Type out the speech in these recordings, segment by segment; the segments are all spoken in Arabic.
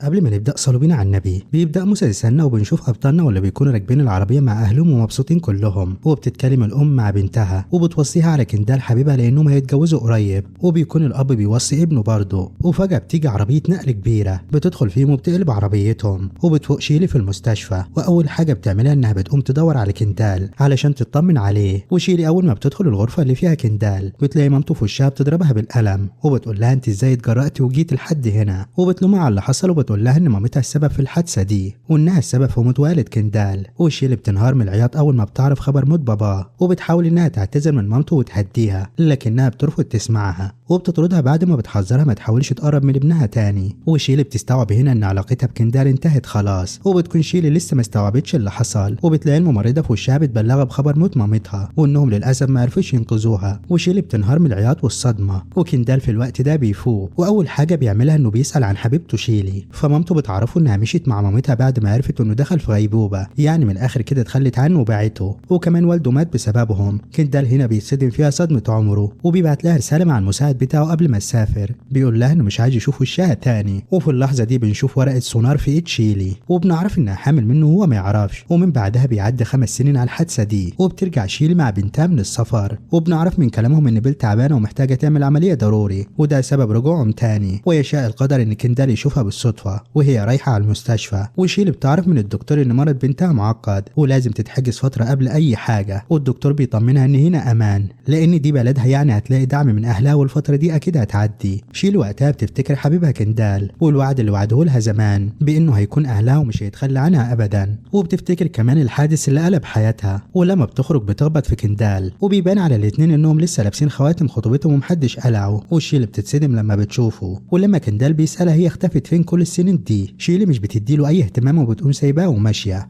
قبل ما نبدأ صلوا بينا على النبي. بيبدأ موسى يسألنا وبنشوف أبطالنا واللي بيكونوا راكبين العربية مع أهلهم ومبسوطين كلهم، وبتتكلم الأم مع بنتها وبتوصيها على كندال حبيبها لأنهم هيتجوزوا قريب، وبيكون الأب بيوصي ابنه برضه. وفجأة بتيجي عربية نقل كبيرة بتدخل فيهم وبتقلب عربيتهم، وبتفوق شيلي في المستشفى، وأول حاجة بتعملها إنها بتقوم تدور على كندال علشان تطمن عليه. وشيلي أول ما بتدخل الغرفة اللي فيها كندال بتلاقي مامته في وشها بتضربها بالقلم، وبتقول لها أنت إزاي اتجرأتي وجيتي لحد هنا، وبتلومها على اللي حصل وبتقول لها ان مامتها السبب في الحادثه دي وانها السبب في موت والد كندال. وشيلي بتنهار من العياط اول ما بتعرف خبر موت باباه، وبتحاول انها تعتذر من مامته وتهديها لكنها بترفض تسمعها، وبتطردها بعد ما بتحذرها ما تحاولش تقرب من ابنها تاني. وشيلي بتستوعب هنا ان علاقتها بكندال انتهت خلاص، وبتكون شيلي لسه ما استوعبتش اللي حصل، وبتلاقي الممرضه في وشها بتبلغها بخبر موت مامتها وانهم للاسف ما عرفوش ينقذوها. وشيلي بتنهار من العياط والصدمه، وكندال في الوقت ده بيفوق، واول حاجه بيعملها انه بيسال عن حبيبته شيلي. فمامته بتعرفه انها مشيت مع مامتها بعد ما عرفت انه دخل في غيبوبه، يعني من الاخر كده اتخلت عنه وباعته، وكمان والده مات بسببهم. كندال هنا بيتصدم فيها صدمه عمره، وبيبعت لها رساله مع المساعد بتاعه قبل ما تسافر بيقول لها انه مش عايز يشوف وشها تاني. وفي اللحظه دي بنشوف ورقه سونار في ايد شيلي، وبنعرف انها حامل منه وهو ما يعرفش. ومن بعدها بيعدي 5 سنين على الحادثه دي، وبترجع شيلي مع بنتها من السفر، وبنعرف من كلامهم ان بيل تعبانه ومحتاجه تعمل عمليه ضروري، وده سبب رجوعهم تاني. ويشاء القدر ان كندال يشوفها بالصدفه وهي رايحه على المستشفى، وشيلي بتعرف من الدكتور ان مرض بنتها معقد ولازم تتحجز فتره قبل اي حاجه، والدكتور بيطمنها ان هنا امان لان دي بلدها، يعني هتلاقي دعم من اهلها والفتره دي اكيد هتعدي. شيلي وقتها بتفتكر حبيبها كندال والوعد اللي وعده لها زمان بانه هيكون اهلها ومش هيتخلى عنها ابدا، وبتفتكر كمان الحادث اللي قلب حياتها. ولما بتخرج بتخبط في كندال، وبيبان على الاتنين انهم لسه لابسين خواتم خطوبتهم ومحدش قلعه، وشيلي بتتصدم لما بتشوفه. ولما كندال بيسالها هي اختفت فين كل السنين دي، شيلي مش بتديله اي اهتمام وبتقوم سايباه وماشيه.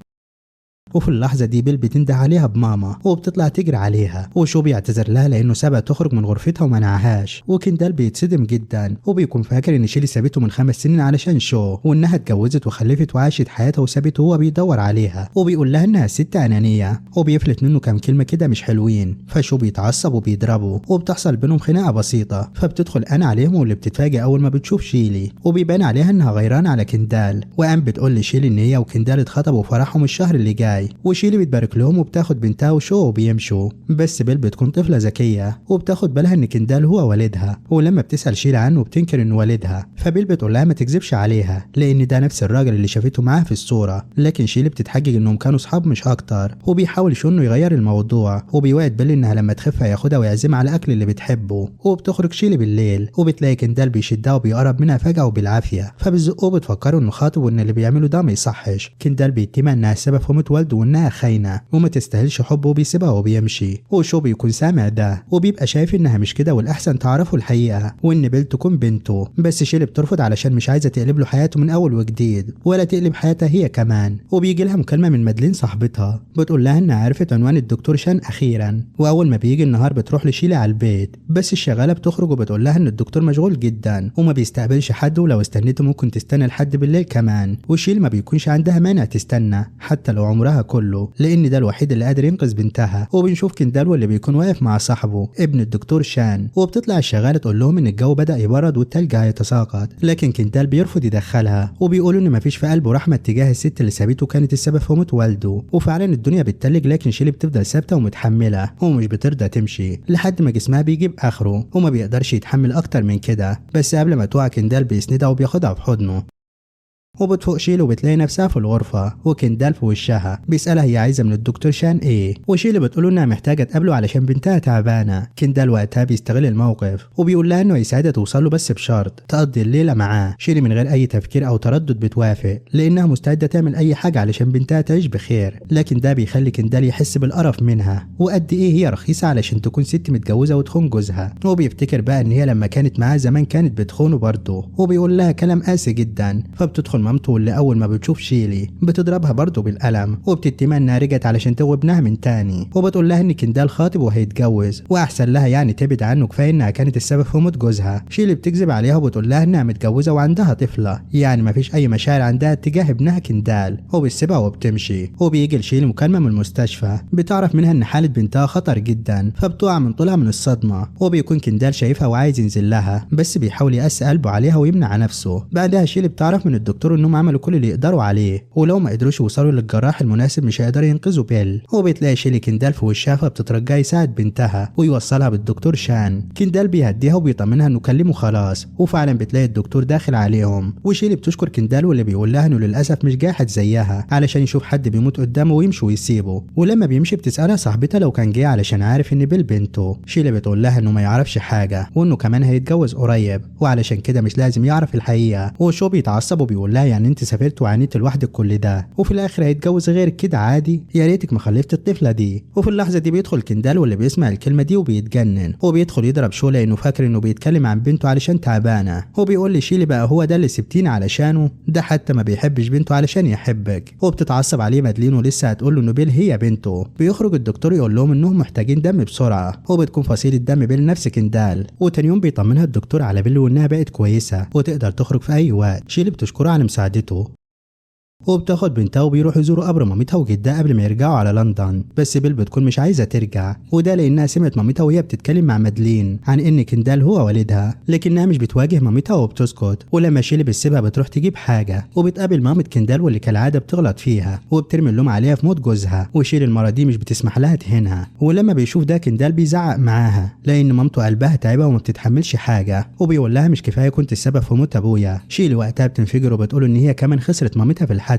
وفي اللحظة دي بيل بتنده عليها بماما وبتطلع تجري عليها، وشو بيعتذر لها لأنه سابها تخرج من غرفتها ومنعهاش. وكندال بيتصدم جدا وبيكون فاكر إن شيلي سابته من 5 سنين علشان شو، وإنها اتجوزت وخلفت وعاشت حياتها وسابته وهو بيدور عليها، وبيقول لها إنها ست أنانية، وبيفلت منه كام كلمة كده مش حلوين. فشو بيتعصب وبيضربه، وبتحصل بينهم خناقة بسيطة، فبتدخل أنا عليهم واللي بتتفاجئ أول ما بتشوف شيلي، وبيبان عليها إنها غيرانة على كندال. وقام بتقول لشيلي إن هي وكندال اتخطبوا فرحهم الشهر اللي جاي، وشيلي بتبارك لهم وبتاخد بنتها وشو وبيمشوا. بس بيل بتكون طفلة ذكية وبتاخد بالها ان كندال هو والدها، ولما بتسأل شيلي عنه بتنكر انه والدها، فبيل بتقول لها ما تكذبش عليها لان ده نفس الراجل اللي شافته معاها في الصورة. لكن شيلي بتتحجج انهم كانوا صحاب مش اكتر، وبيحاول شو انه يغير الموضوع، وبيوعد بيل انها لما تخف هياخدها ويعزمها على الاكل اللي بتحبه. وبتخرج شيلي بالليل وبتلاقي كندال بيشدها وبيقرب منها فجأة وبالعافية، فبتزقه وبتفكره انه خاطب وان اللي بيعمله ده ما يصحش. كندال بيتهمها انها السبب في موت والده وانها خاينة وما تستاهلش حبه وبيسيبها وبيمشي. وشو بيكون سامع ده وبيبقى شايف انها مش كده والاحسن تعرفه الحقيقة وان بيل تكون بنته، بس شيلي بترفض علشان مش عايزة تقلب له حياته من اول وجديد ولا تقلب حياتها هي كمان. وبيجي لها مكالمة من مادلين صاحبتها بتقول لها انها عرفت عنوان الدكتور شان اخيرا، واول ما بيجي النهار بتروح لشيلي على البيت، بس الشغالة بتخرج وبتقول لها ان الدكتور مشغول جدا وما بيستقبلش حد، ولو استنيته ممكن تستنى لحد بالليل كمان. وشيلي ما بيكونش عندها مانع تستنى حتى لو عمرها كله لان ده الوحيد اللي قادر ينقذ بنتها. وبنشوف كندال واللي بيكون واقف مع صاحبه ابن الدكتور شان، وبتطلع الشغاله تقول لهم ان الجو بدأ يبرد والتلج هيتساقط، لكن كندال بيرفض يدخلها وبيقولوا ان مفيش في قلبه رحمه تجاه الست اللي سابته كانت السبب في موت والده. وفعلا الدنيا بتتلج، لكن شيلي بتفضل ثابته ومتحمله ومش بترضى تمشي لحد ما جسمها بيجيب اخره وما بيقدرش يتحمل اكتر من كده. بس قبل ما تقع كندال بيسندها وبياخدها في حضنه، وبتفوق شيلي وبتلاقي نفسها في الغرفة وكندال في وشها بيسألها هي عايزة من الدكتور شان ايه، وشيلي بتقوله انها محتاجة تقابله علشان بنتها تعبانة. كندال وقتها بيستغل الموقف وبيقول لها انه يساعدها توصل له بس بشرط تقضي الليلة معاه. شيلي من غير اي تفكير او تردد بتوافق لانها مستعدة تعمل اي حاجة علشان بنتها تعيش بخير، لكن ده بيخلي كندال يحس بالقرف منها وقد ايه هي رخيصة علشان تكون ست متجوزة وتخون جوزها. وبيفتكر بقى ان هي لما كانت معاه زمان كانت بتخونه برضه، وبيقول لها كلام قاسي جدا. فبتدخل مامته واللي اول ما بتشوف شيلي بتضربها برضه بالقلم، وبتتمنى انها رجعت علشان تغوي ابنها من تاني، وبتقول لها ان كندال خاطب وهيتجوز واحسن لها يعني تبعد عنه، كفايه انها كانت السبب في موت جوزها. شيلي بتكذب عليها وبتقول لها انها متجوزه وعندها طفله، يعني مفيش اي مشاعر عندها تجاه ابنها كندال، وبتسيبها وبتمشي. وبيجي لشيلي مكالمه من المستشفى بتعرف منها ان حاله بنتها خطر جدا، فبتقع من طولها من الصدمه، وبيكون كندال شايفها وعايز ينزل لها بس بيحاول يقسي قلبه عليها ويمنع نفسه. بعدها شيلي بتعرف من الدكتور الدكتور انهم عملوا كل اللي يقدروا عليه، ولو ما قدروش يوصلوا للجراح المناسب مش هيقدروا ينقذوا بيل. وبتلاقي شيلي كندال في وشها فبتترجاه يساعد بنتها ويوصلها بالدكتور شان. كندال بيهديها وبيطمنها انه كلمه خلاص، وفعلا بتلاقي الدكتور داخل عليهم، وشيلي بتشكر كندال واللي بيقول لها انه للاسف مش جاحد زيها علشان يشوف حد بيموت قدامه ويمشي ويسيبه. ولما بيمشي بتسالها صاحبتها لو كان جه علشان عارف ان بيل بنته. شيلي بتقول لها انه ما يعرفش حاجه وانه كمان هيتجوز قريب وعلشان كده مش لازم يعرف الحقيقه. وشو بيتعصب وبيقول لها يعني انت سافرت وعانيت لوحدك كل ده وفي الاخر هيتجوز غيرك كده عادي؟ يا ريتك ما خلفت الطفله دي. وفي اللحظه دي بيدخل كندال واللي بيسمع الكلمه دي وبيتجنن، وبيدخل يضرب شو لانه فاكر انه بيتكلم عن بنته علشان تعبانه. وبيقول لشيلي بقى هو ده اللي سبتيني علشانه؟ ده حتى ما بيحبش بنته علشان يحبك. وبتتعصب عليه مادلين ولسه هتقول له انه بيل هي بنته. بيخرج الدكتور يقول لهم انهم محتاجين دم بسرعه، وبتكون فصيله دم بيل نفس كندال. وتاني يوم بيطمنها الدكتور على بيل وانها بقت كويسه وتقدر تخرج في اي وقت. شيلي بتشكره على مساعدته وبتاخد بنتها وبيروحوا يزوروا قبر مامتها وجدها قبل ما يرجعوا على لندن. بس بيل بتكون مش عايزه ترجع، وده لانها سمعت مامتها وهي بتتكلم مع مادلين عن ان كندال هو والدها، لكنها مش بتواجه مامتها وبتسكت. ولما شيلي بتسيبها بتروح تجيب حاجه وبتقابل مامة كندال واللي كالعاده بتغلط فيها وبترمي اللوم عليها في موت جوزها. وشيلي المره دي مش بتسمح لها تهينها، ولما بيشوف ده كندال بيزعق معاها لان مامته قلبها تعبه وما بتتحملش حاجه، وبيقول لها مش كفايه كنت السبب في موت ابويا. شيلي وقتها بتنفجر وبتقول ان هي كمان خسرت مامتها في الحادثه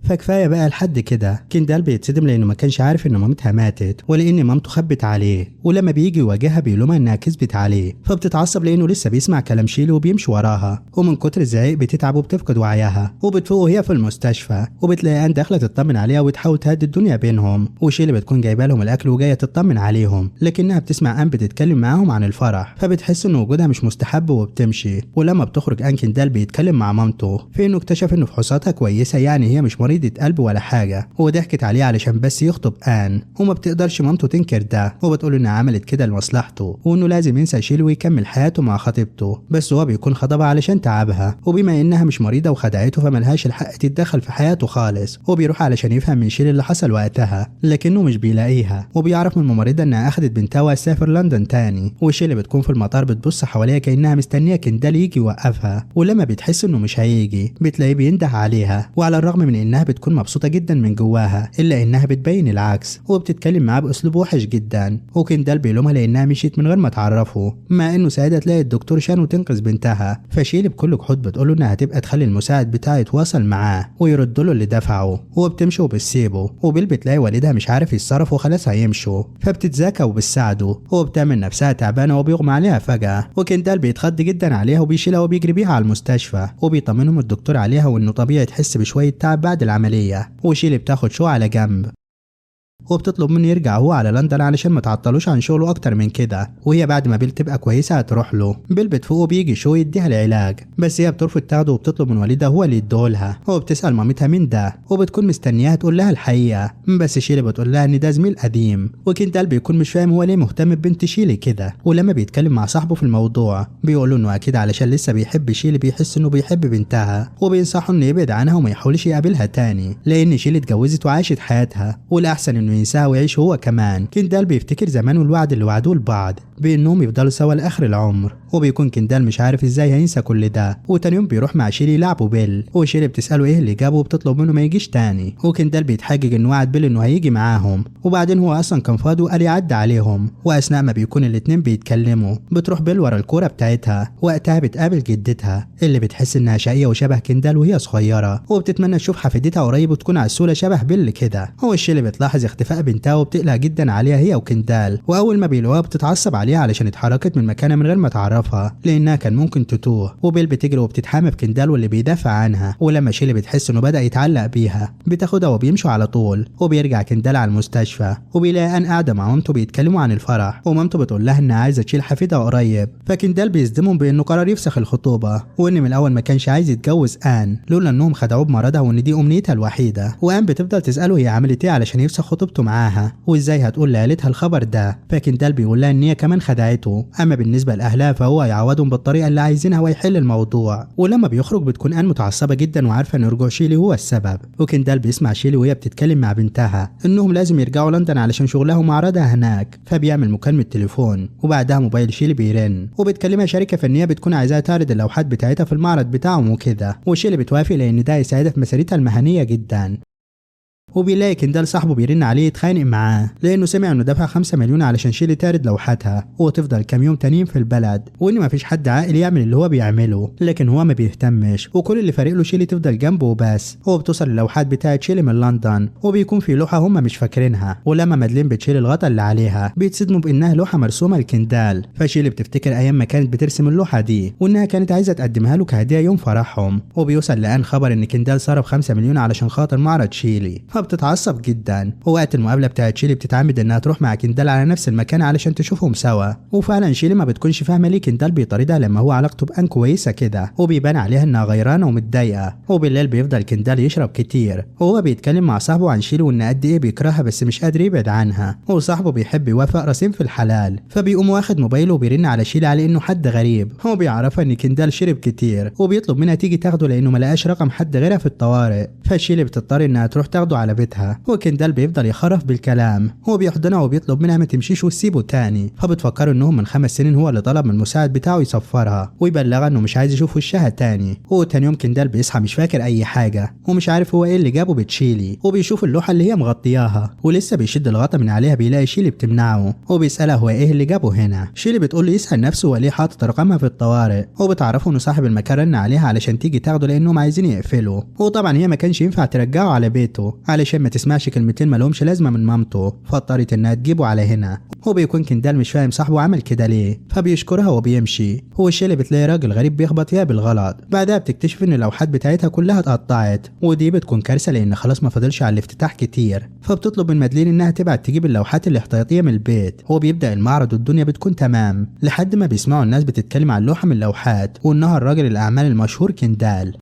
فكفايه بقى لحد كده. كندال بيتصدم لانه ما كانش عارف ان مامتها ماتت ولان مامته خبت عليه، ولما بيجي يواجهها بيلومها انها كذبت عليه. فبتتعصب لانه لسه بيسمع كلام شيلي وبيمشي وراها، ومن كتر الزعيق بتتعب وبتفقد وعيها. وبتفوق وهي في المستشفى وبتلاقي ان داخله تطمن عليها وتحاول تهدي الدنيا بينهم. وشيلي بتكون جايبه لهم الاكل وجايه تطمن عليهم، لكنها بتسمع ان بتتكلم معاهم عن الفرح فبتحس ان وجودها مش مستحب وبتمشي. ولما بتخرج ان كندال بيتكلم مع مامته في انه اكتشف انه فحوصاتها كويسه، يعني هي مش مريضة قلب ولا حاجة، وضحكت عليه علشان بس يخطب آن. وما بتقدرش مامته تنكر ده وبتقول انها عملت كده لمصلحته وانه لازم ينسى شيلي ويكمل حياته مع خطيبته، بس هو بيكون خطبها علشان تعبها، وبما انها مش مريضة وخدعته فملهاش الحق تتدخل في حياته خالص. وبيروح علشان يفهم من شيلي اللي حصل وقتها لكنه مش بيلاقيها، وبيعرف من الممرضة انها اخدت بنتها وهتسافر لندن تاني. وشيلي بتكون في المطار بتبص حواليها كانها مستنية كندال يجي يوقفها، ولما بتحس انه مش هيجي بتلاقيه بينده عليها. وعلى الرغم من انها بتكون مبسوطة جدا من جواها الا انها بتبين العكس وبتتكلم معاه باسلوب وحش جدا. وكندال بيلومها لانها مشيت من غير ما تعرفه، مع انه ساعتها تلاقي الدكتور شان وتنقذ بنتها. فشيلي بكل جحود بتقوله انها هتبقى تخلي المساعد بتاعه يتواصل معاه ويرد له اللي دفعه، وبتمشي وبتسيبه. وبيل بتلاقي والدها مش عارف يتصرف وخلاص هيمشوا فبتتذاكى وبتساعده، وبتعمل نفسها تعبانه وبيغمى عليها فجاه. وكندال بيتخض جدا عليها وبيشيلها وبيجري بيها على المستشفى، وبيطمنهم الدكتور عليها وانه طبيعي تحس بشويه تعب بعد العمليه. وشيلي بتاخد شو على جنب وبتطلب منه يرجع هو على لندن علشان ما تعطلوش عن شغله اكتر من كده، وهي بعد ما بيل تبقى كويسه هتروح له. بيل بتفوق وبيجي شو يديها العلاج بس هي بترفض تاخده وبتطلب من والدها هو اللي يديهولها، وبتسال مامتها مين ده وبتكون مستنياها تقول لها الحقيقه، بس شيلي بتقول لها ان ده زميل قديم. وكندال بيكون مش فاهم هو ليه مهتم ببنت شيلي كده، ولما بيتكلم مع صاحبه في الموضوع بيقول له انه اكيد علشان لسه بيحب شيلي بيحس انه بيحب بنتها، وبينصحه انه يبعد عنها وما يحاولش يقابلها تاني لان شيلي اتجوزت وعاشت حياتها والاحسن انه ينساها ويعيش هو كمان. كندال بيفتكر زمان والوعد اللي وعدوه لبعض بانهم يفضلوا سوا لاخر العمر، وبيكون كندال مش عارف ازاي هينسى كل ده. وتاني يوم بيروح مع شيلي يلعبوا بيل، وشيلي بتساله ايه اللي جابه وبتطلب منه ما يجيش تاني، وكندال بيتحجج انه وعد بيل انه هيجي معاهم، وبعدين هو اصلا كان فاضي وقال يعدي عليهم. واثناء ما بيكون الاتنين بيتكلموا بتروح بيل ورا الكوره بتاعتها، وقتها بتقابل جدتها اللي بتحس انها شقيه وشبه كندال وهي صغيره، وبتتمنى تشوف حفيدتها قريب وتكون عسوله شبه بيل كده. هو شيلي بتلاحظ اختفاء بنتها وبتقلق جدا عليها هي وكندال، واول ما بيلاقوها بتتعصب عليها علشان اتحركت من مكانها من غير ما تعرفها لانها كان ممكن تتوه. وبيل بتجري وبتتحامى في كندال واللي بيدافع عنها، ولما شيلي بتحس انه بدا يتعلق بيها بتاخدها وبيمشوا على طول. وبيرجع كندال على المستشفى وبيلاقي ان قاعده مع مامته بيتكلموا عن الفرح، ومامته بتقول لها انها عايزه تشيل حفيدها قريب. فكندال بيصدمهم بانه قرر يفسخ الخطوبه، وان من الاول ما كانش عايز يتجوز ان لولا انهم خدعوه بمرضها وان دي امنيتها الوحيده. وان بتفضل تساله هي عملت ايه علشان يفسخ خطوبته خطوبته معاها وازاي هتقول لعيلتها الخبر ده. فكندال بيقول لها ان هي كمان خدعته، اما بالنسبه لاهلها فهو هيعوضهم بالطريقه اللي عايزينها ويحل الموضوع. ولما بيخرج بتكون ان متعصبه جدا وعارفه ان رجوع شيلي هو السبب. وكندال بيسمع شيلي وهي بتتكلم مع بنتها انهم لازم يرجعوا لندن علشان شغلها ومعرضها هناك، فبيعمل مكالمه تليفون وبعدها موبايل شيلي بيرن وبتكلمها شركه فنيه بتكون عايزاها تعرض اللوحات بتاعتها في المعرض بتاعهم وكده، وشيلي بتوافق لان ده هيساعدها في مسيرتها المهنيه جدا. وبيلاقي كندال صاحبه بيرن عليه يتخانق معاه لانه سمع انه دفع 5 مليون علشان شيلي تعرض لوحاتها وتفضل كام يوم تانيين في البلد، وان مفيش حد عاقل يعمل اللي هو بيعمله، لكن هو ما بيهتمش وكل اللي فارق له شيلي تفضل جنبه وبس. هو بتوصل اللوحات بتاعه شيلي من لندن وبيكون في لوحه هم مش فاكرينها، ولما مادلين بتشيل الغطا اللي عليها بيتصدموا بانها لوحه مرسومه لكندال. فشيلي بتفتكر ايام ما كانت بترسم اللوحه دي وانها كانت عايزه تقدمها له كهديه يوم فرحهم. وبيوصل لان خبر ان كندال صرف 5 مليون علشان خاطر معرض شيلي، فبتتعصب جدا. ووقت المقابله بتاعت شيلي بتتعمد انها تروح مع كندال على نفس المكان علشان تشوفهم سوا. وفعلا شيلي ما بتكونش فاهمه ليه كندال بيطاردها لما هو علاقته بان كويسه كده، وبيبان عليها انها غيرانه ومتضايقه. وبالليل بيفضل كندال يشرب كتير وهو بيتكلم مع صاحبه عن شيلي وان قد ايه بيكرهها بس مش قادر يبعد عنها، وصاحبه بيحب يوافق راسين في الحلال. فبيقوم واخد موبايله وبيرن على شيلي على انه حد غريب. هو بيعرفها ان كندال شرب كتير وبيطلب منها تيجي تاخده لانه ما لقاش رقم حد غيرها في الطوارئ. فشيلي بتضطر انها تروح تاخده على بيتها، وكندال بيفضل يخرف بالكلام. هو بيحضنها وبيطلب منها ما تمشيش وتسيبه تاني، فبتفكر انهم من 5 سنين هو اللي طلب من المساعد بتاعه يصفرها ويبلغها انه مش عايز يشوف وشها تاني. وتاني يوم كندال بيصحى مش فاكر اي حاجه ومش عارف هو ايه اللي جابه بتشيلي، وبيشوف اللوحه اللي هي مغطياها ولسه بيشد الغطا من عليها بيلاقي شيلي بتمنعه وبيسالها هو ايه اللي جابه هنا. شيلي بتقول له يسال نفسه هو ليه حاطط رقمها في الطوارئ، وبتعرفه انه صاحب المكان رن عليها علشان تيجي تاخده لانهم عايزين يقفلوا. وطبعا هي ما كانش ينفع ترجعه على بيته علشان ما تسمعش كلمتين ما لهمش لازمه من مامته، فاضطرت انها تجيبه على هنا. وبيكون كندال مش فاهم صاحبه عمل كده ليه، فبيشكرها وبيمشي. هو شيلي بتلاقي راجل غريب بيخبط فيها بالغلط، بعدها بتكتشف ان اللوحات بتاعتها كلها اتقطعت، ودي بتكون كارثه لان خلاص ما فاضلش على الافتتاح كتير. فبتطلب من مادلين انها تبعت تجيب اللوحات الاحتياطيه من البيت. هو بيبدا المعرض والدنيا بتكون تمام لحد ما بيسمعوا الناس بتتكلم عن لوحه من اللوحات وانها الراجل الاعمال المشهور كندال.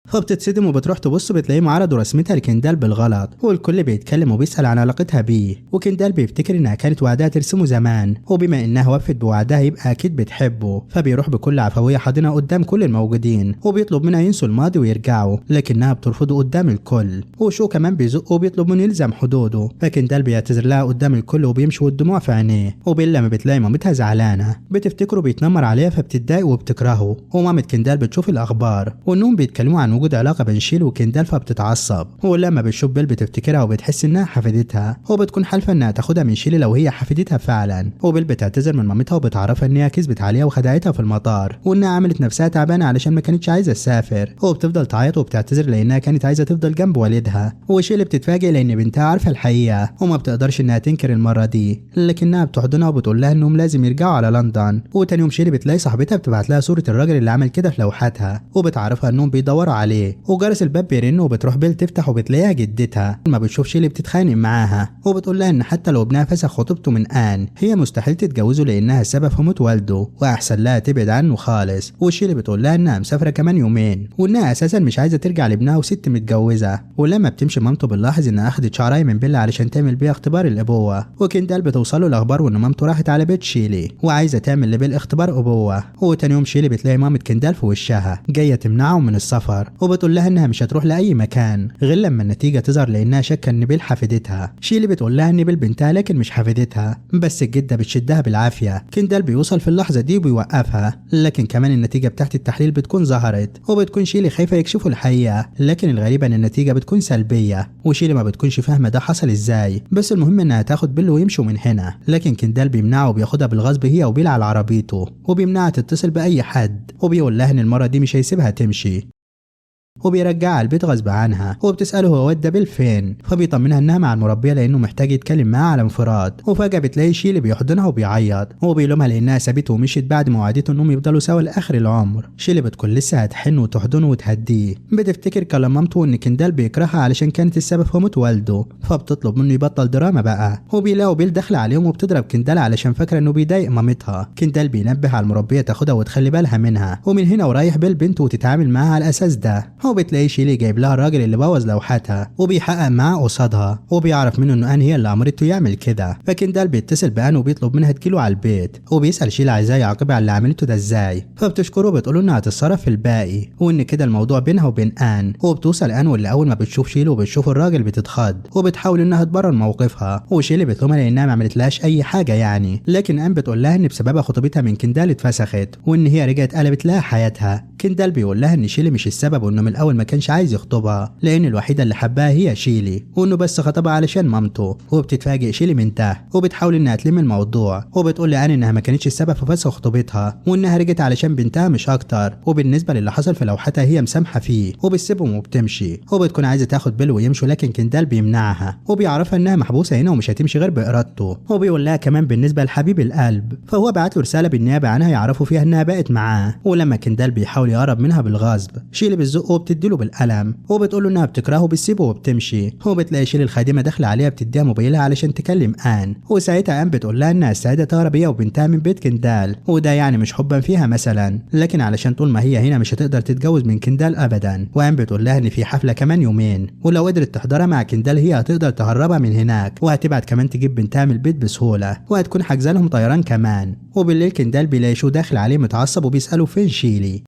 فبتتصدم وبتروح تبص بتلاقيه معرض ورسمتها لكندال بالغلط، والكل بيتكلم وبيسأل عن علاقتها بيه. وكندال بيفتكر انها كانت وعدها ترسمه زمان، وبما انها وفت بوعدها يبقى اكيد بتحبه. فبيروح بكل عفويه حاضنها قدام كل الموجودين وبيطلب منها ينسوا الماضي ويرجعوا، لكنها بترفضه قدام الكل. وشو كمان بيزقه وبيطلب منه يلزم حدوده، فكندال بيعتذر لها قدام الكل وبيمشي والدموع في عينيه. وبيلا ما بتلاقي مامتها زعلانه بتفتكره بيتنمر عليها فبتتضايق وبتكرهه. ومامة كندال بتشوف الاخبار وانهم بيتكلموا عن وجود علاقه بين شيل وكندال فبتتعصب. ولما بتشوف بيل بتفتكرها وبتحس انها حفيدتها، وبتكون حالفه انها تاخدها من شيل لو هي حفيدتها فعلا. وبيل بتعتذر من مامتها وبتعرفها ان هي كذبت عليها وخدعتها في المطار، وانها عملت نفسها تعبانه علشان ما كانتش عايزه تسافر. وبتفضل تعيط وبتعتذر لانها كانت عايزه تفضل جنب والدها. وشيل بتتفاجئ لان بنتها عارفه الحقيقه وما بتقدرش انها تنكر المره دي، لكنها بتحضنها وبتقول لها انهم لازم يرجعوا على لندن. وتاني يوم شيل بتلاقي صاحبتها بتبعت لها صوره الراجل اللي عمل كده في لوحاتها، وبتعرفها انهم بيدوروا عليه. وجرس الباب بيرن وبتروح بيل تفتح وبتلاقيها جدتها. ما بتشوف شيلي بتتخانق معاها وبتقول لها ان حتى لو ابنها فسخ خطوبته من ان هي مستحيل تتجوزه لانها السبب في موت والده واحسن لها تبعد عنه خالص. وشيلي بتقول لها انها مسافره كمان يومين وانها اساسا مش عايزه ترجع لابنها وست متجوزه. ولما بتمشي مامته بنلاحظ انها اخدت شعرايه من بيل علشان تعمل بيها اختبار الابوه. وكندال بتوصله الاخبار وان مامته راحت على بيت شيلي وعايزه تعمل لبيل اختبار ابوه. وتاني يوم شيلي بتلاقي مامة كندال في وشها جايه تمنعهم من السفر، وبتقول لها انها مش هتروح لاي مكان غير لما النتيجه تظهر لانها شاكه ان بيل حفيدتها. شيلي بتقول لها ان بيل بنتها لكن مش حفيدتها، بس الجده بتشدها بالعافيه. كندال بيوصل في اللحظه دي وبيوقفها، لكن كمان النتيجه بتاعت التحليل بتكون ظهرت وبتكون شيلي خايفه يكشفوا الحقيقه، لكن الغريبه ان النتيجه بتكون سلبيه. وشيلي ما بتكونش فاهمه ده حصل ازاي، بس المهم انها تاخد بيل ويمشوا من هنا. لكن كندال بيمنعها وبياخدها بالغصب هي وبيل على عربيته، وبيمنعها تتصل باي حد، وبيقول لها ان المره دي مش هيسيبها تمشي، وبيرجعها البيت غصب عنها. وبتسأله هو ودى بيل فين، فبيطمنها انها مع المربيه لانه محتاج يتكلم معاها على انفراد. وفجاه بتلاقي شيلي بيحضنها وبيعيط وبيلومها لانها سابته ومشيت بعد ما وعدته انهم يفضلوا سوا لاخر العمر. شيلي بتكون لسه هتحن وتحضنه وتهديه. بتفتكر كلام مامته ان كندال بيكرهها علشان كانت السبب في موت والده، فبتطلب منه يبطل دراما بقى. وبيلاقوا بيل داخله عليهم وبتضرب كندال علشان فاكره انه بيضايق مامتها. كندال بينبه على المربيه تاخدها وتخلي بالها منها، ومن هنا ورايح بيل بنته وتتعامل معاها على الاساس ده. وبتلاقي شيلي جايب لها الراجل اللي بوظ لوحتها وبيحقق معاه قصادها وبيعرف منه انه ان هي اللي امرته يعمل كده. فكندال بيتصل بان وبيطلب منها تجيله على البيت وبيسال شيلي عايزاه يعاقبها على اللي عملته ده ازاي. فبتشكره وبتقول انها هتتصرف في الباقي وان كده الموضوع بينها وبين ان. وبتوصل ان واللي اول ما بتشوف شيلي وبتشوف الراجل بتتخض وبتحاول انها تبرر موقفها. وشيلي بتلومها لانها ما عملتلهاش اي حاجه يعني، لكن ان بتقول لها ان بسببها خطوبتها من كندال اتفسخت وان هي رجعت قلبت لها حياتها. كندال بيقول لها ان شيلي مش السبب وانه من الاول ما كانش عايز يخطبها لان الوحيده اللي حبها هي شيلي وانه بس خطبها علشان مامته. وبتتفاجئ شيلي من ده وبتحاول انها تلم الموضوع وبتقول لان انها ما كانتش السبب في فسخ خطوبتها وانها رجعت علشان بنتها مش اكتر. وبالنسبه للي حصل في لوحتها هي مسامحه فيه وبتسيبهم وبتمشي وبتكون عايزه تاخد بيل ويمشوا، لكن كندال بيمنعها وبيعرفها انها محبوسه هنا ومش هتمشي غير بارادته. وبيقول لها كمان بالنسبه لحبيب القلب فهو بعت له رساله بالنيابه عنها يعرفوا فيها انها بقت معاه. ولما كندال بيحاول يقرب منها بالغصب شيلي بتزقه وبتديله بالقلم وبتقول له انها بتكرهه بتسيبه وبتمشي. وبتلاقي شيلي الخادمه داخله عليها بتديها موبايلها علشان تكلم ان. وساعتها ان بتقول لها انها سعيده تهرب هي وبنتها من بيت كندال وده يعني مش حبا فيها مثلا، لكن علشان طول ما هي هنا مش هتقدر تتجوز من كندال ابدا. وان بتقول لها ان في حفله كمان يومين ولو قدرت تحضرها مع كندال هي هتقدر تهربها من هناك وهتبعت كمان تجيب بنتها من البيت بسهوله وهتكون حاجزه لهم طيران كمان. وبالليل كندال بيلاقي شو داخل عليه متعصب وبيساله فين شيلي.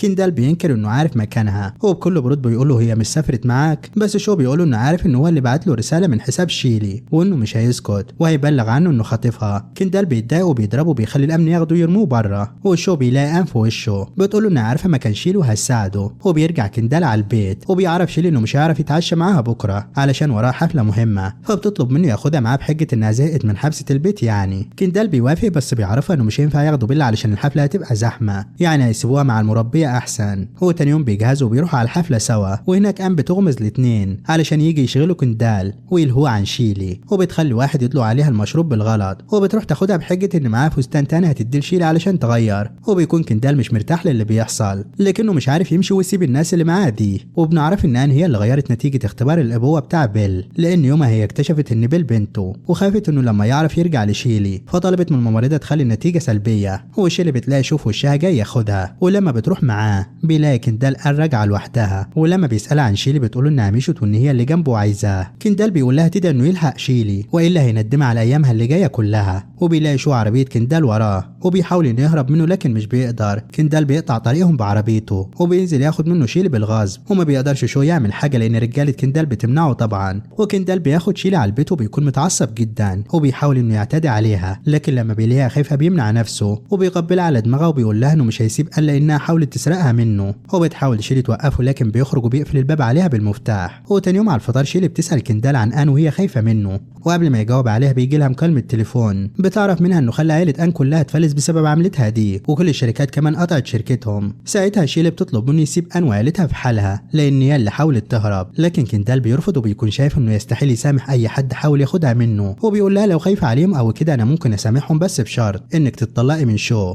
كندال بينكر انه عارف مكانها وبكل برود بيقول له هي مش سافرت معاك، بس شو بيقول له انه عارف انه هو اللي بعت له رساله من حساب شيلي وانه مش هيسكت وهيبلغ عنه انه خاطفها. كندال بيتضايق وبيضربه وبيخلي الامن ياخده يرموه بره وشو بيلاقي انف وشه بتقول له انها عارفه مكان شيلي وهتساعده. وبيرجع كندال على البيت وبيعرف شيلي انه مش هيعرف يتعشى معاها بكره علشان وراه حفله مهمه، فبتطلب منه ياخدها معاه بحجه انها زهقت من حبسه البيت يعني. كندال بيوافق بس بيعرفها انه مش هينفع ياخده بالله علشان الحفله هتبقى زحمه، يعني هيسيبوها مع المربيه احسن. هو تاني يوم بيجهزوا وبيروحوا على الحفله سوا وهناك قام بتغمز الاتنين علشان يجي يشغلوا كندال ويلهوه عن شيلي وبتخلي واحد يطلق عليها المشروب بالغلط وبتروح تاخدها بحجه ان معاها فستان تاني هتدي لشيلي علشان تغير. وبيكون كندال مش مرتاح للي بيحصل لكنه مش عارف يمشي ويسيب الناس اللي معاه دي. وبنعرف ان هي اللي غيرت نتيجه اختبار الابوه بتاع بيل لان يومها هي اكتشفت ان بيل بنته وخافت انه لما يعرف يرجع لشيلي فطلبت من الممرضه تخلي النتيجه سلبيه. وشيلي بتلاقي شوف وشها جاي ياخدها ولما بتروح معاه بيلاقي كندال راجعه لوحدها ولما بيسالها عن شيلي بتقول انها مشيت وان هي اللي جنبه عايزاه. كندال بيقول لها تدعي انه يلحق شيلي والا هيندمها على ايامها اللي جايه كلها. وبيلاقي شو عربيه كندال وراه وبيحاول انه يهرب منه لكن مش بيقدر. كندال بيقطع طريقهم بعربيته وبينزل ياخد منه شيلي بالغصب وما بيقدرش شو يعمل حاجه لان رجاله كندال بتمنعه طبعا. وكندال بياخد شيلي على البيت وبيكون متعصب جدا وبيحاول انه يعتدي عليها لكن لما بيلاقيها خايفه بيمنع نفسه وبيقبلها على دماغها وبيقول لها انه مش هيسيب الا انها حاولت تسرقها منه. وبتحاول شيلي توقفه لكن بيخرج وبيقفل الباب عليها بالمفتاح. وتاني يوم على الفطار شيلي بتسال كندال عن ان وهي خايفه منه وقبل ما يجاوب عليها بيجي لها مكالمه تليفون بتعرف منها انه خلى عيله ان كلها تفلس بسبب عملتها دي وكل الشركات كمان قطعت شركتهم. ساعتها شيلي بتطلب منه يسيب ان وعيلتها في حالها لان هي اللي حاولت تهرب، لكن كندال بيرفض وبيكون شايف انه يستحيل يسامح اي حد حاول ياخدها منه وبيقول لها لو خايفه عليهم او كده انا ممكن اسامحهم بس بشرط انك تتطلقي من شو.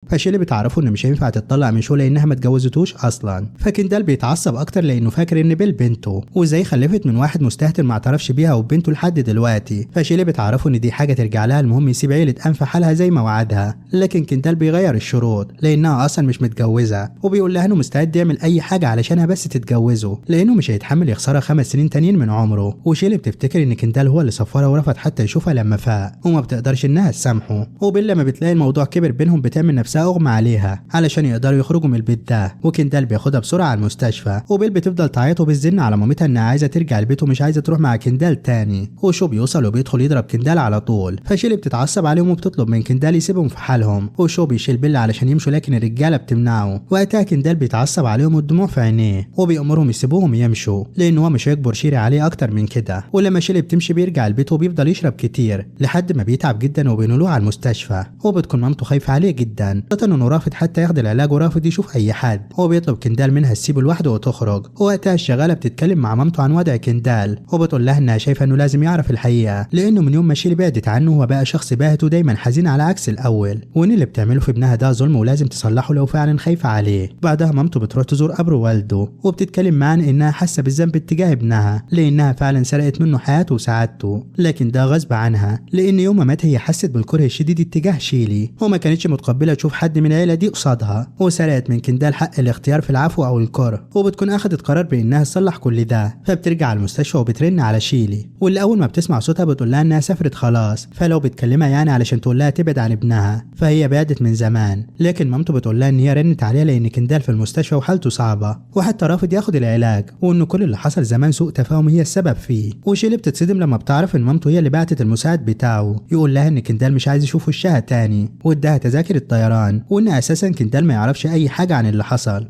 فشيلي بتعرفه انه مش هينفع تتطلق من شو لانها ما اتجوزتوش اصلا. فكندال بيتعصب اكتر لانه فاكر ان بيل بنته وازاي خلفت من واحد مستهتر ما اعترفش بيها وبنته لحد دلوقتي. فشيلي بتعرفه ان دي حاجه ترجع لها، المهم يسيب عيله ان في حالها زي ما وعدها. لكن كندال بيغير الشروط لانها اصلا مش متجوزه وبيقول لها انه مستعد يعمل اي حاجه علشانها بس تتجوزه لانه مش هيتحمل يخسرها 5 سنين تانيين من عمره. وشيلي بتفتكر ان كندال هو اللي صفرها ورفض حتى يشوفها لما فاق وما بتقدرش انها تسامحه. وبيل لما بتلاقي الموضوع كبر بينهم بتعمل نفسها اغمى عليها علشان يقدروا يخرجوا من البيت ده. وكندال بياخدها بسرعه على المستشفى وبيل بتفضل تعيط وبتزن على مامتها انها عايزه ترجع البيت ومش عايزه تروح مع كندال تاني. وشو بيوصل وبيدخل يضرب كندال على طول. فشيلي بتتعصب عليهم وبتطلب من كندال يسيبهم في حالهم وشو بيشيل بيل علشان يمشوا لكن الرجاله بتمنعه. وقتها كندال بيتعصب عليهم والدموع في عينيه وبيأمرهم يسيبوهم يمشوا لان هو مش هيجبر شيري عليه اكتر من كده. ولما شيلي بتمشي بيرجع البيت وبيفضل يشرب كتير لحد ما بيتعب جدا وبينقلوه على المستشفى. وبتكون مامته خايفه عليه جدا انه رافض حتى ياخد العلاج ورافض يشوف اي حد. هو بيطلب كندال منها تسيبه لوحده وتخرج. وقتها الشغاله بتتكلم مع مامته عن وضع كندال وبتقول لها انها شايفه انه لازم يعرف الحقيقه لانه من يوم ما شيلي بعدت عنه هو بقى شخص باهت ودايما حزين على عكس الاول وان اللي بتعمله في ابنها ده ظلم ولازم تصلحه لو فعلا خايفه عليه. بعدها مامته بتروح تزور قبر والده وبتتكلم معاه انها حاسه بالذنب اتجاه ابنها لانها فعلا سرقت منه حياته وسعادته، لكن ده غصب عنها لان يوم ما مات هي حست بالكره الشديد اتجاه شيلي وما كانتش متقبله تشوف تشوف حد من العيلة دي قصادها، وسرقت من كندال حق الاختيار في العفو أو الكره، وبتكون أخدت قرار بإنها تصلح كل ده. فبترجع على المستشفى وبترن على شيلي، واللي أول ما بتسمع صوتها بتقول لها إنها سافرت خلاص، فلو بتكلمها يعني علشان تقول لها تبعد عن ابنها، فهي بعدت من زمان. لكن مامته بتقول لها إن هي رنت عليها لأن كندال في المستشفى وحالته صعبة، وحتى رافض ياخد العلاج، وإنه كل اللي حصل زمان سوء تفاهم هي السبب فيه. وشيلي بتتصدم لما بتعرف إن مامته هي اللي بعتت المساعد بتاعه يقول لها إن كندال مش عايز يشوف وشها تاني، واداها تذاكر الطيران، وإن أساسا كندال ما يعرفش أي حاجة عن اللي حصل.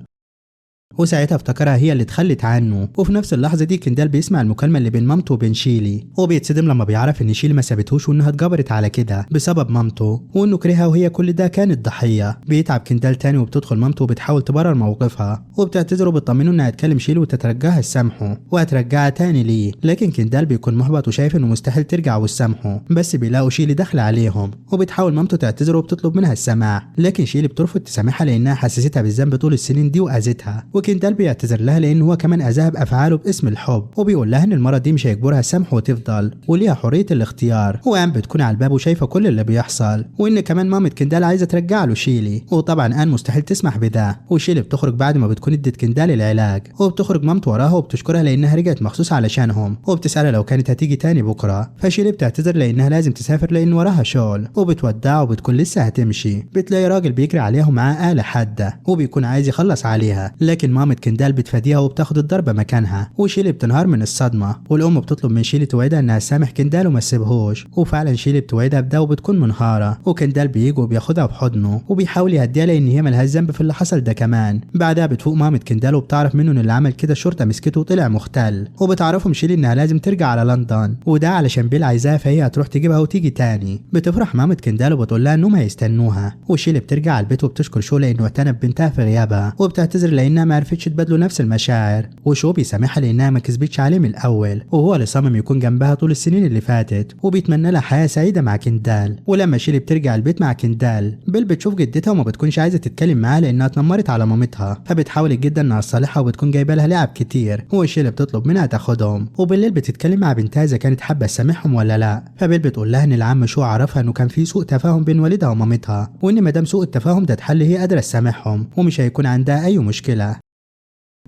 وساعتها افتكرها هي اللي اتخلت عنه. وفي نفس اللحظه دي كندال بيسمع المكالمه اللي بين مامته وبين شيلي، وبيتصدم لما بيعرف ان شيلي ما سابتهوش وانها اتجبرت على كده بسبب مامته، وانه كرهها وهي كل ده كانت ضحيه. بيتعب كندال تاني وبتدخل مامته وبتحاول تبرر موقفها، وبتعتذر وبتطمنه انها هتكلم شيلي وتترجاها تسامحه وهترجعها تاني ليه. لكن كندال بيكون محبط وشايف انه مستحيل ترجع وتسامحه، بس بيلاقوا شيلي داخله عليهم، وبتحاول مامته تعتذر وبتطلب منها السماح، لكن شيلي بترفض تسامحها لانها حسستها بالذنب طول السنين دي واذتها. وكندال بيعتذر لها لان هو كمان اذاها بافعاله باسم الحب، وبيقول لها ان المره دي مش هيجبرها تسامحه وتفضل وليها حريه الاختيار. وان بتكون على الباب وشايفه كل اللي بيحصل، وان كمان مامة كندال عايزه ترجع له شيلي، وطبعا ان مستحيل تسمح بده. وشيلي بتخرج بعد ما بتكون ادت كندال العلاج، وبتخرج مامته وراها وبتشكرها لانها رجعت مخصوص علشانهم، وبتسالها لو كانت هتيجي تاني بكره. فشيلي بتعتذر لانها لازم تسافر لان وراها شغل، وبتودعه وبتكون لسه هتمشي. بتلاقي راجل بيجري عليهم معاه آلة حاده وبيكون عايز يخلص عليها، لكن مامة كندال بتفاديها وبتاخد الضربه مكانها. وشيلي بتنهار من الصدمه، والام بتطلب من شيلي توعدها انها تسامح كندال وما تسيبهوش، وفعلا شيلي بتوعدها بده وبتكون منهاره. وكندال بيجي وبياخدها بحضنه وبيحاول يهديها لان هي ملهاش ذنب في اللي حصل ده كمان. بعدها بتفوق مامة كندال وبتعرف منه ان اللي عمل كده الشرطه مسكته وطلع مختل، وبتعرفهم شيلي انها لازم ترجع على لندن، وده علشان بيل عايزاها فهي هتروح تجيبها وتيجي تاني. بتفرح مامة كندال وبتقول لها انهم هيستنوها، وشيلي بترجع على البيت وبتشكر شو لانه اعتنى ببنتها في غيابها، وبتعتذر لانها ما عرفتش تبادله نفس المشاعر. وشو بيسامحها لانها ما كسبتش عليه من الاول، وهو اللي صمم يكون جنبها طول السنين اللي فاتت، وبيتمنى لها حياه سعيده مع كندال. ولما شيلي بترجع البيت مع كندال، بيل بتشوف جدتها وما بتكونش عايزه تتكلم معاها لانها اتنمرت على مامتها، فبتحاول جدا انها تصالحها وبتكون جايبه لها لعب كتير، وشيلي بتطلب منها تاخدهم. وبالليل بتتكلم مع بنتها اذا كانت حابه تسامحهم ولا لا، فبيل بتقول لها ان العم شو عرفها انه كان في سوء تفاهم بين والدها ومامتها، وان ما دام سوء التفاهم ده اتحل هي قادره تسامحهم ومش هيكون عندها اي مشكله.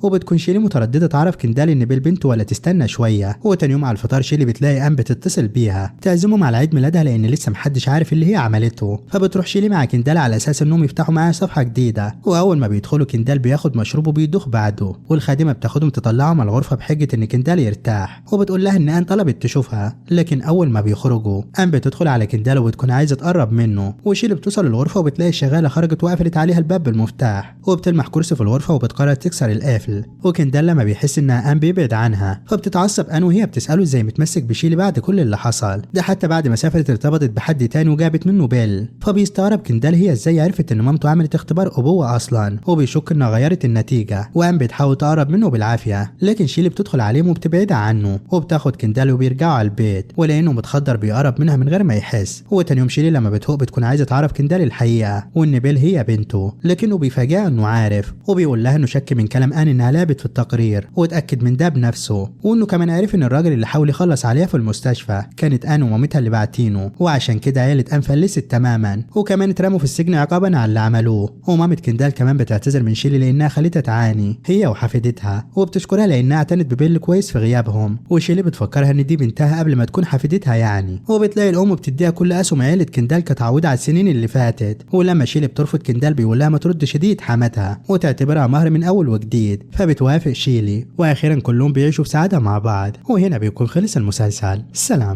وبتكون شيلي متردده تعرف كندال ان بيل بنته ولا تستنى شويه. وتاني يوم على الفطار شيلي بتلاقي ام بتتصل بيها تعزمهم على عيد ميلادها لان لسه محدش عارف اللي هي عملته، فبتروح شيلي مع كندال على اساس انهم يفتحوا معاها صفحه جديده. واول ما بيدخلوا كندال بياخد مشروب وبيدوخ بعده، والخادمه بتاخدهم تطلعهم على الغرفه بحجه ان كندال يرتاح، وبتقول لها ان ان طلبت تشوفها. لكن اول ما بيخرجوا ام بتدخل على كندال وبتكون عايزه تقرب منه، وشيلي بتوصل الغرفه وبتلاقي الشغاله خرجت وقفلت عليها الباب بالمفتاح، وبتلمح كرسي في الغرفه وبتقرر تكسر القافل. وكندال لما بيحس انها ان بيبعد عنها فبتتعصب ان وهي بتساله ازاي متمسك بشيلي بعد كل اللي حصل ده، حتى بعد ما سافرت ارتبطت بحد تاني وجابت منه بيل. فبيستغرب كندال هي ازاي عرفت ان مامته عملت اختبار ابوه اصلا، وبيشك انها غيرت النتيجه، وان بتحاول تقرب منه بالعافيه، لكن شيلي بتدخل عليهم وبتبعدها عنه، وبتاخد كندال وبيرجعوا على البيت، ولانه متخدر بيقرب منها من غير ما يحس. وتاني يوم شيلي لما بتفوق بتكون عايزه تعرف كندال الحقيقه وان بيل هي بنته، لكنه بيفاجئها انه عارف، وبيقول لها انه شك من كلام ان انها لعبت في التقرير، واتاكد من ده بنفسه، وانه كمان عرف ان الراجل اللي حاول يخلص عليها في المستشفى كانت ان ومامتها اللي باعتينه، وعشان كده عيله ان فلست تماما، وكمان اترموا في السجن عقابا على اللي عملوه. ومامة كندال كمان بتعتذر من شيلي لانها خلتها تعاني هي وحفيدتها، وبتشكرها لانها اعتنت ببيل كويس في غيابهم. وشيلي بتفكرها ان دي بنتها قبل ما تكون حفيدتها يعني، وبتلاقي الام بتديها كل اسهم عيله كندال كتعويض على السنين اللي فاتت. ولما شيلي بترفض كندال بيقول لها ما ترد شديد حماتها وتعتبرها مهر من اول وجديد، فبتوافق شيلي، واخيرا كلهم بيعيشوا في سعاده مع بعض. وهنا بيكون خلص المسلسل. سلام.